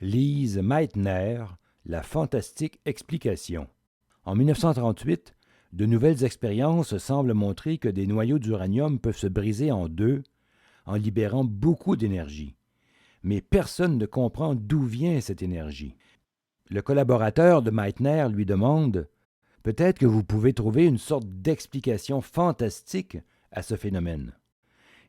Lise Meitner, la fantastique explication. En 1938, de nouvelles expériences semblent montrer que des noyaux d'uranium peuvent se briser en deux en libérant beaucoup d'énergie. Mais personne ne comprend d'où vient cette énergie. Le collaborateur de Meitner lui demande « Peut-être que vous pouvez trouver une sorte d'explication fantastique à ce phénomène. »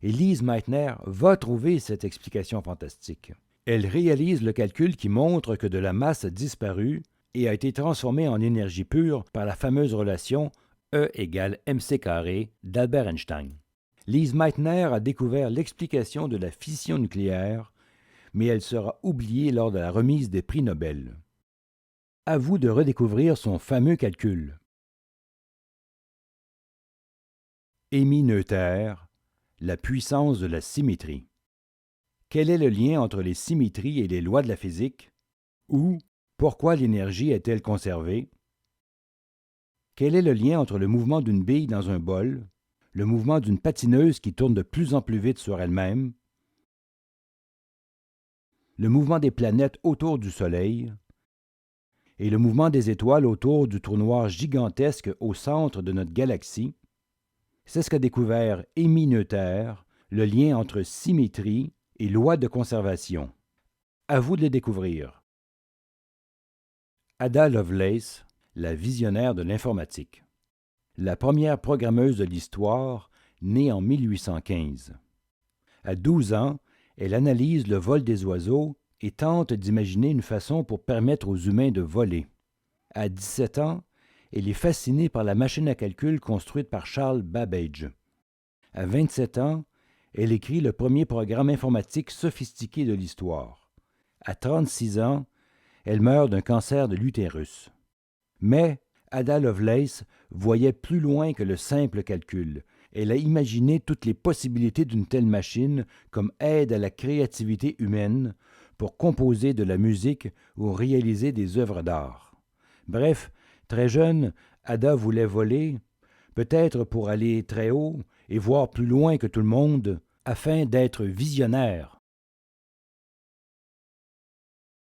Et Lise Meitner va trouver cette explication fantastique. Elle réalise le calcul qui montre que de la masse a disparu et a été transformée en énergie pure par la fameuse relation E égale mc² d'Albert Einstein. Lise Meitner a découvert l'explication de la fission nucléaire, mais elle sera oubliée lors de la remise des prix Nobel. À vous de redécouvrir son fameux calcul. Émis Noether, la puissance de la symétrie. Quel est le lien entre les symétries et les lois de la physique? Ou pourquoi l'énergie est-elle conservée? Quel est le lien entre le mouvement d'une bille dans un bol, le mouvement d'une patineuse qui tourne de plus en plus vite sur elle-même, le mouvement des planètes autour du Soleil et le mouvement des étoiles autour du trou noir gigantesque au centre de notre galaxie? C'est ce qu'a découvert Émis Noether, le lien entre symétrie et loi de conservation. À vous de les découvrir. Ada Lovelace, la visionnaire de l'informatique. La première programmeuse de l'histoire, née en 1815. À 12 ans, elle analyse le vol des oiseaux et tente d'imaginer une façon pour permettre aux humains de voler. À 17 ans, elle est fascinée par la machine à calcul construite par Charles Babbage. À 27 ans, elle écrit le premier programme informatique sophistiqué de l'histoire. À 36 ans, elle meurt d'un cancer de l'utérus. Mais Ada Lovelace voyait plus loin que le simple calcul. Elle a imaginé toutes les possibilités d'une telle machine comme aide à la créativité humaine pour composer de la musique ou réaliser des œuvres d'art. Bref, très jeune, Ada voulait voler, peut-être pour aller très haut et voir plus loin que tout le monde, afin d'être visionnaire.